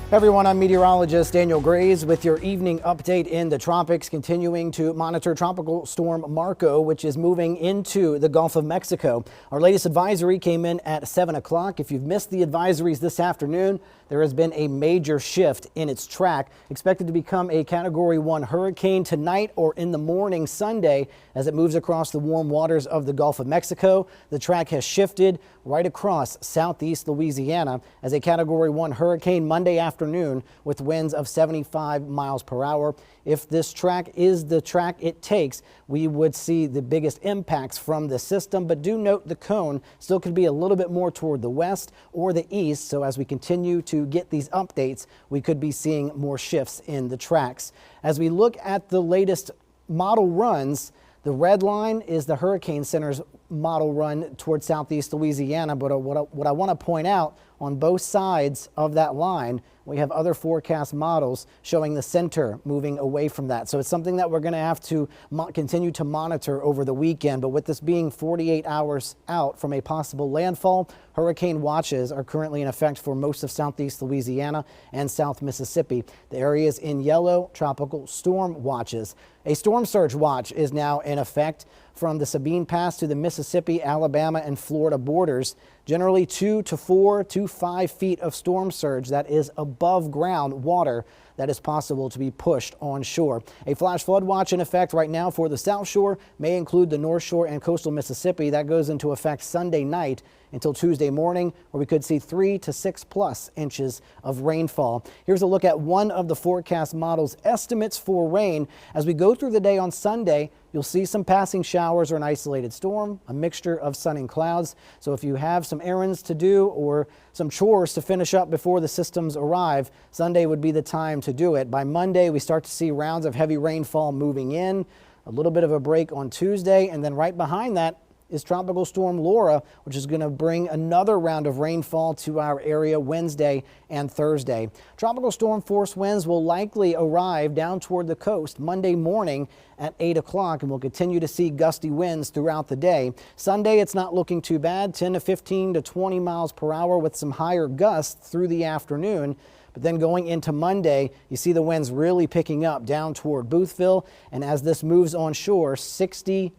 Everyone, I'm meteorologist Daniel Grays with your evening update in the tropics, continuing to monitor Tropical Storm Marco, which is moving into the Gulf of Mexico. Our latest advisory came in at 7 o'clock. If you've missed the advisories this afternoon, there has been a major shift in its track, expected to become a Category 1 hurricane tonight or in the morning Sunday as it moves across the warm waters of the Gulf of Mexico. The track has shifted right across southeast Louisiana as a Category 1 hurricane Monday afternoon with winds of 75 miles per hour. If this track is the track it takes, we would see the biggest impacts from the system. But do note the cone still could be a little bit more toward the west or the east. So as we continue to get these updates, we could be seeing more shifts in the tracks. As we look at the latest model runs, the red line is the Hurricane Center's model run towards southeast Louisiana. But what I want to point out, on both sides of that line, we have other forecast models showing the center moving away from that. So it's something that we're going to have to continue to monitor over the weekend. But with this being 48 hours out from a possible landfall, hurricane watches are currently in effect for most of southeast Louisiana and South Mississippi. The areas in yellow, tropical storm watches. A storm surge watch is now in effect from the Sabine Pass to the Mississippi, Alabama, and Florida borders. Generally 2 to 4 to 5 feet of storm surge that is above ground water that is possible to be pushed on shore. A flash flood watch in effect right now for the South Shore, may include the North Shore and coastal Mississippi. That goes into effect Sunday night until Tuesday morning, where we could see 3 to 6+ inches of rainfall. Here's a look at one of the forecast models' estimates for rain. As we go through the day on Sunday, you'll see some passing showers or an isolated storm, a mixture of sun and clouds. So if you have some errands to do or some chores to finish up before the systems arrive, Sunday would be the time to do it. By Monday, we start to see rounds of heavy rainfall moving in, a little bit of a break on Tuesday, and then right behind that is Tropical Storm Laura, which is going to bring another round of rainfall to our area Wednesday and Thursday. Tropical storm force winds will likely arrive down toward the coast Monday morning at 8 o'clock, and we'll continue to see gusty winds throughout the day. Sunday, it's not looking too bad, 10 to 15 to 20 miles per hour with some higher gusts through the afternoon. But then going into Monday, you see the winds really picking up down toward Boothville, and as this moves on shore, 60+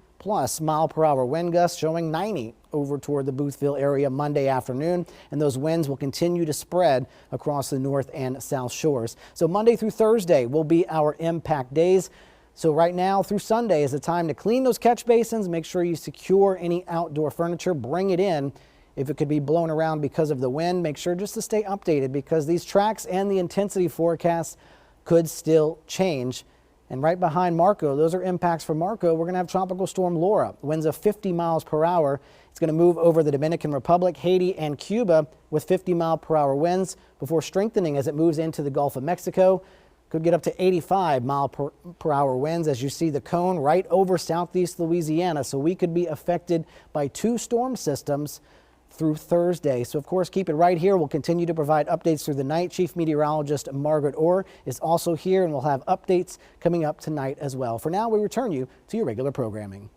mile per hour wind gusts, showing 90 over toward the Boothville area Monday afternoon, and those winds will continue to spread across the north and south shores. So Monday through Thursday will be our impact days. So right now through Sunday is the time to clean those catch basins, make sure you secure any outdoor furniture, bring it in. If it could be blown around because of the wind, make sure just to stay updated, because these tracks and the intensity forecasts could still change. And right behind Marco, those are impacts for Marco. We're going to have Tropical Storm Laura, winds of 50 miles per hour. It's going to move over the Dominican Republic, Haiti, and Cuba with 50 mile per hour winds before strengthening as it moves into the Gulf of Mexico. Could get up to 85 mile per hour winds as you see the cone right over southeast Louisiana. So we could be affected by 2 storm systems through Thursday. So of course, keep it right here. We'll continue to provide updates through the night. Chief Meteorologist Margaret Orr is also here, and we'll have updates coming up tonight as well. For now, we return you to your regular programming.